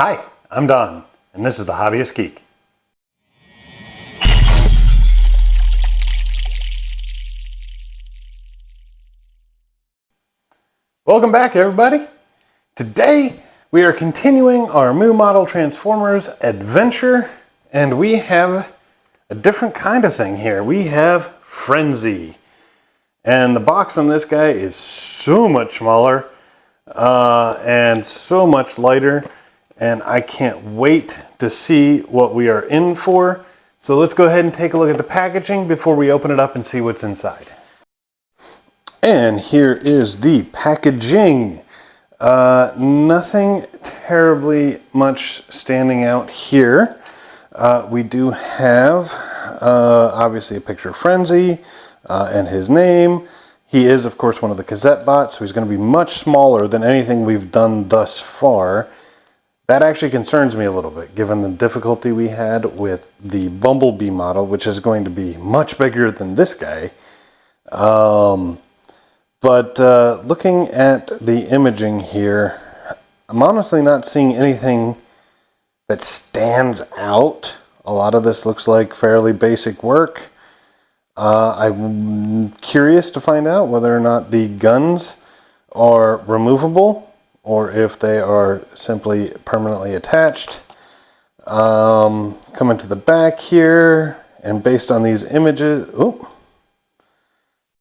Hi, I'm Don, and this is the Hobbyist Geek. Welcome back, everybody. Today, we are continuing our Moo Model Transformers adventure, and we have a different kind of thing here. We have Frenzy. And the box on this guy is so much smaller and so much lighter. And I can't wait to see what we are in for. So let's go ahead and take a look at the packaging before we open it up and see what's inside. And here is the packaging. Nothing terribly much standing out here. We do have obviously a picture of Frenzy and his name. He is, of course, one of the cassette bots, so he's going to be much smaller than anything we've done thus far. That actually concerns me a little bit, given the difficulty we had with the Bumblebee model, which is going to be much bigger than this guy. But looking at the imaging here, I'm honestly not seeing anything that stands out. A lot of this looks like fairly basic work. I'm curious to find out whether or not the guns are removable, or if they are simply permanently attached. Coming to the back here, and based on these images,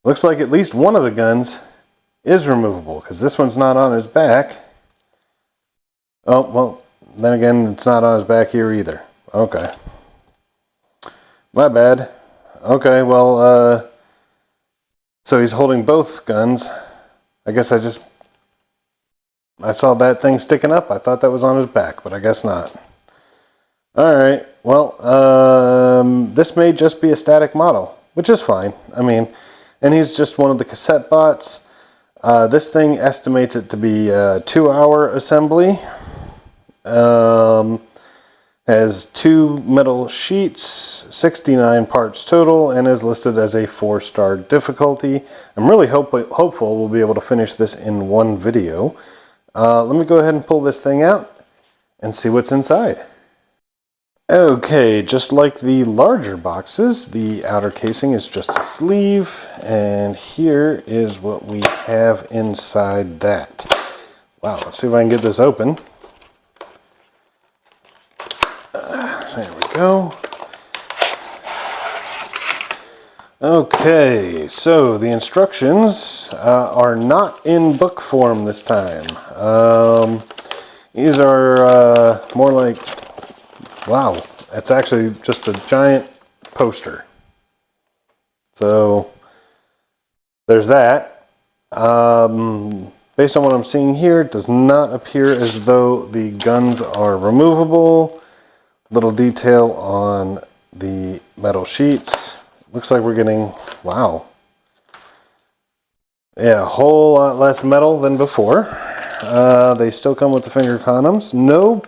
looks like at least one of the guns is removable, because this one's not on his back. Oh, well, then again, it's not on his back here either. Okay. My bad. Okay, well, so he's holding both guns. I guess I saw that thing sticking up. I thought that was on his back, but I guess not. Alright, well, this may just be a static model, which is fine. I mean, and he's just one of the cassette bots. This thing estimates it to be a 2-hour assembly. Has 2 metal sheets, 69 parts total, and is listed as a 4-star difficulty. I'm really hopeful we'll be able to finish this in one video. Let me go ahead and pull this thing out and see what's inside. Okay, just like the larger boxes, the outer casing is just a sleeve, and here is what we have inside that. Wow, let's see if I can get this open. There we go. Okay, so the instructions are not in book form this time. These are more like, wow, it's actually just a giant poster. So there's that. Based on what I'm seeing here, it does not appear as though the guns are removable. Little detail on the metal sheets. Looks like we're getting, wow. Yeah, a whole lot less metal than before. They still come with the finger condoms. No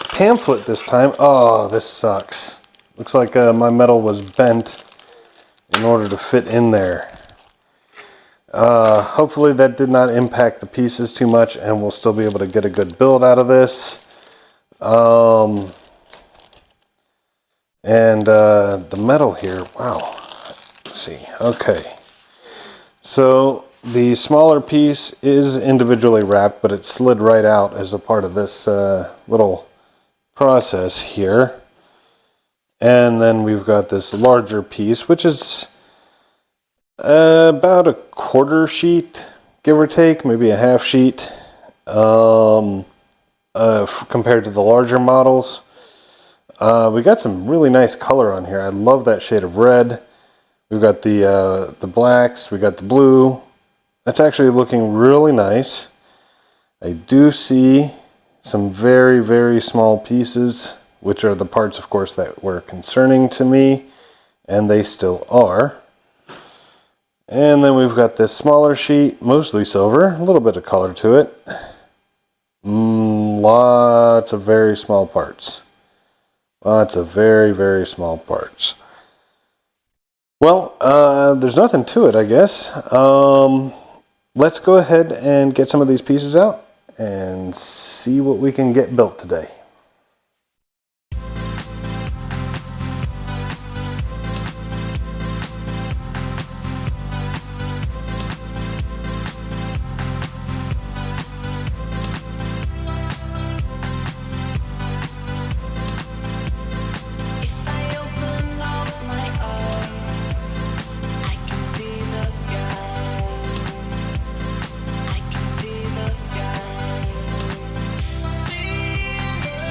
pamphlet this time. Oh, this sucks. Looks like my metal was bent in order to fit in there. Hopefully that did not impact the pieces too much, and we'll still be able to get a good build out of this. And the metal here, wow. Let's see, okay. So the smaller piece is individually wrapped, but it slid right out as a part of this little process here. And then we've got this larger piece, which is about a quarter sheet, give or take, maybe a half sheet, compared to the larger models. We got some really nice color on here. I love that shade of red. We've got the blacks, we got the blue. That's actually looking really nice. I do see some very, very small pieces, which are the parts, of course, that were concerning to me, and they still are. And then we've got this smaller sheet, mostly silver, a little bit of color to it. Lots of very small parts. Lots of very, very small parts. Well, there's nothing to it, I guess. Let's go ahead and get some of these pieces out and see what we can get built today. See the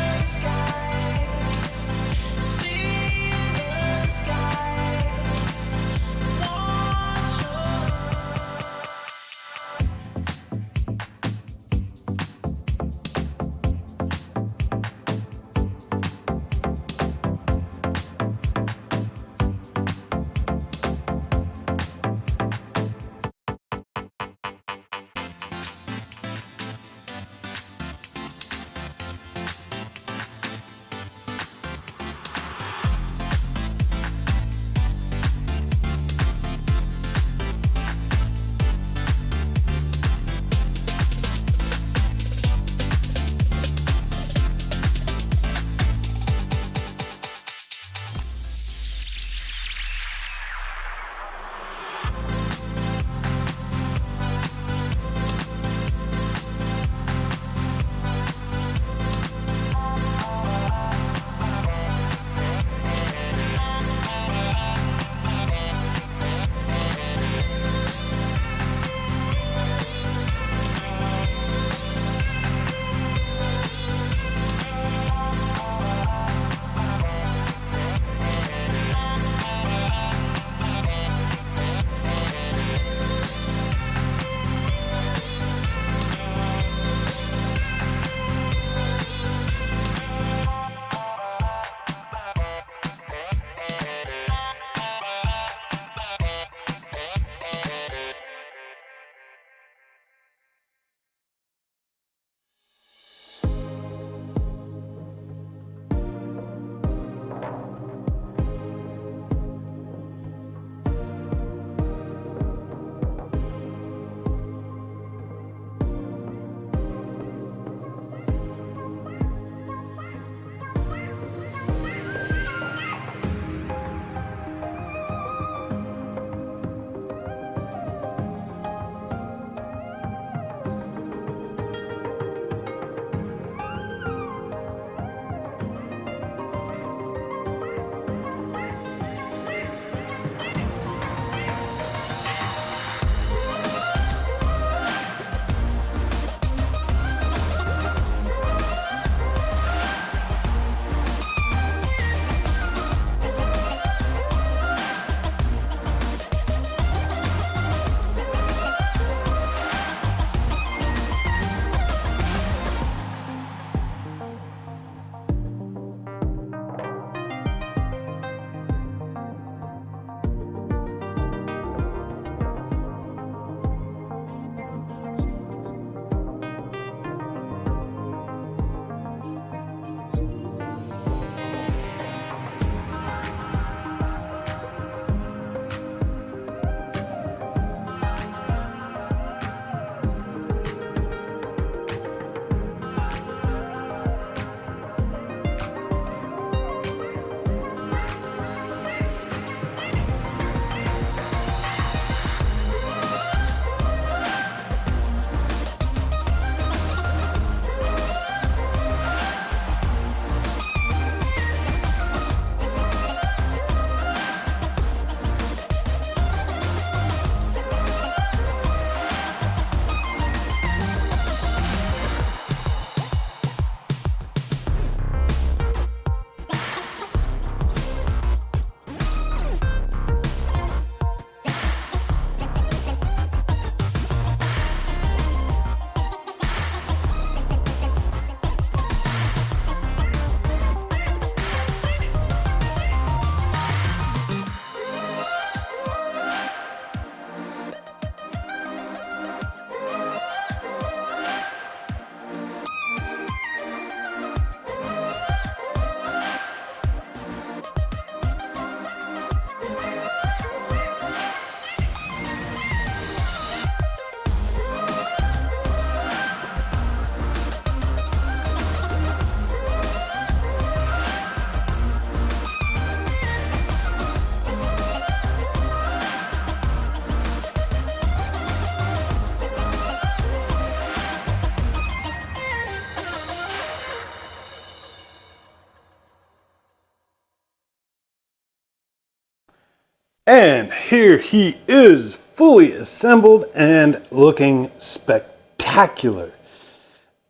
And here he is, fully assembled and looking spectacular.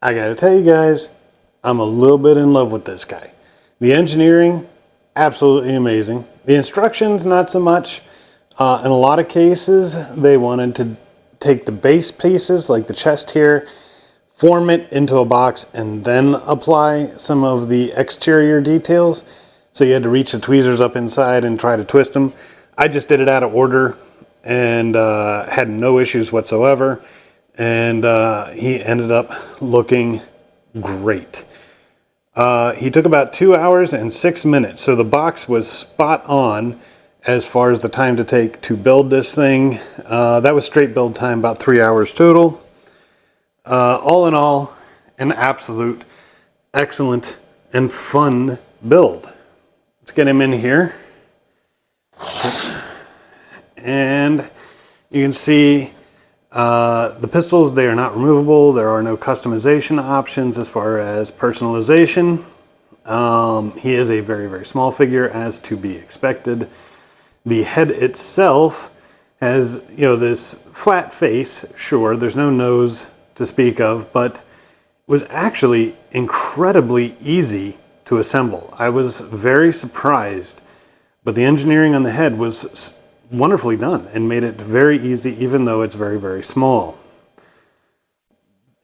I gotta tell you guys, I'm a little bit in love with this guy. The engineering, absolutely amazing. The instructions, not so much. In a lot of cases, they wanted to take the base pieces, like the chest here, form it into a box, and then apply some of the exterior details. So you had to reach the tweezers up inside and try to twist them. I just did it out of order and had no issues whatsoever. And he ended up looking great. He took about 2 hours and 6 minutes. So the box was spot on as far as the time to take to build this thing. That was straight build time, about 3 hours total. All in all, an absolute excellent and fun build. Let's get him in here. And you can see the pistols, they are not removable. There are no customization options as far as personalization. He is a very, very small figure, as to be expected. The head itself has, this flat face. Sure, there's no nose to speak of, but was actually incredibly easy to assemble. I was very surprised, but the engineering on the head was wonderfully done and made it very easy, even though it's very, very small.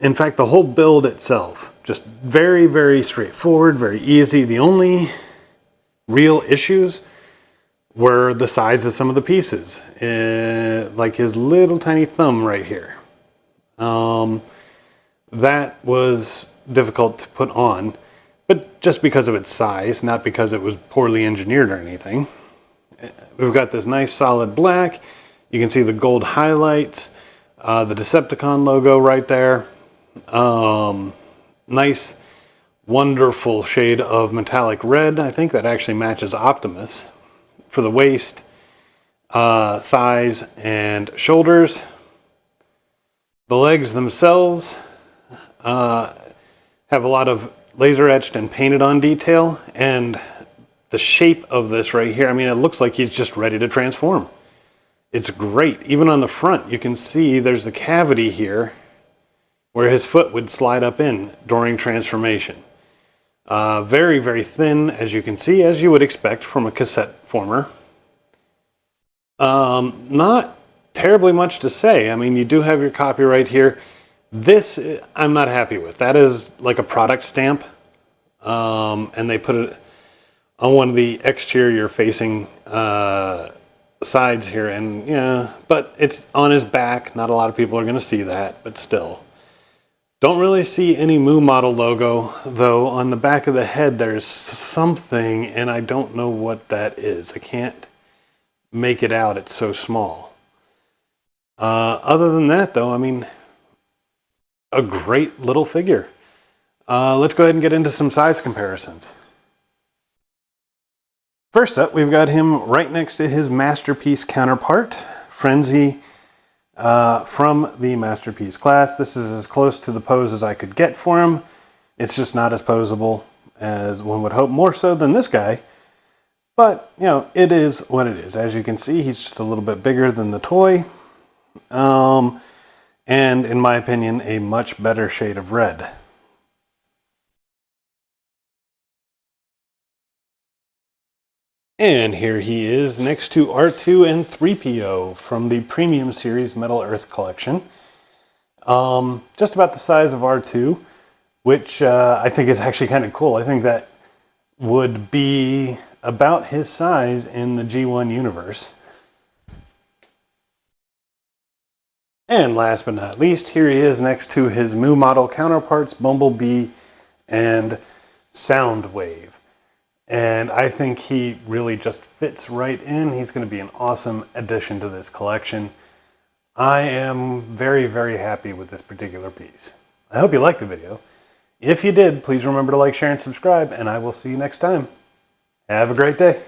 In fact, the whole build itself, just very, very straightforward, very easy. The only real issues were the size of some of the pieces, like his little tiny thumb right here. That was difficult to put on, but just because of its size, not because it was poorly engineered or anything. We've got this nice solid black. You can see the gold highlights, the Decepticon logo right there. Nice, wonderful shade of metallic red. I think that actually matches Optimus for the waist, thighs, and shoulders. The legs themselves have a lot of laser etched and painted on detail, and the shape of this right here, I mean, it looks like he's just ready to transform. It's great. Even on the front, you can see there's a cavity here where his foot would slide up in during transformation. Very, very thin, as you can see, as you would expect from a cassette former. Not terribly much to say. I mean, you do have your copyright here. This, I'm not happy with. That is like a product stamp, and they put it on one of the exterior facing sides here, and yeah, but it's on his back. Not a lot of people are going to see that, but still. Don't really see any Moo Model logo, though. On the back of the head there's something, and I don't know what that is. I can't make it out, it's so small. Other than that, though, I mean, a great little figure. Let's go ahead and get into some size comparisons. First up, we've got him right next to his Masterpiece counterpart, Frenzy, from the Masterpiece class. This is as close to the pose as I could get for him. It's just not as posable as one would hope, more so than this guy. But, it is what it is. As you can see, he's just a little bit bigger than the toy. And in my opinion, a much better shade of red. And here he is next to R2 and 3PO from the Premium Series Metal Earth Collection. Just about the size of R2, which I think is actually kind of cool. I think that would be about his size in the G1 universe. And last but not least, here he is next to his Moo Model counterparts, Bumblebee and Soundwave. And I think he really just fits right in. He's going to be an awesome addition to this collection. I am very, very happy with this particular piece. I hope you liked the video. If you did, please remember to like, share, and subscribe, and I will see you next time. Have a great day.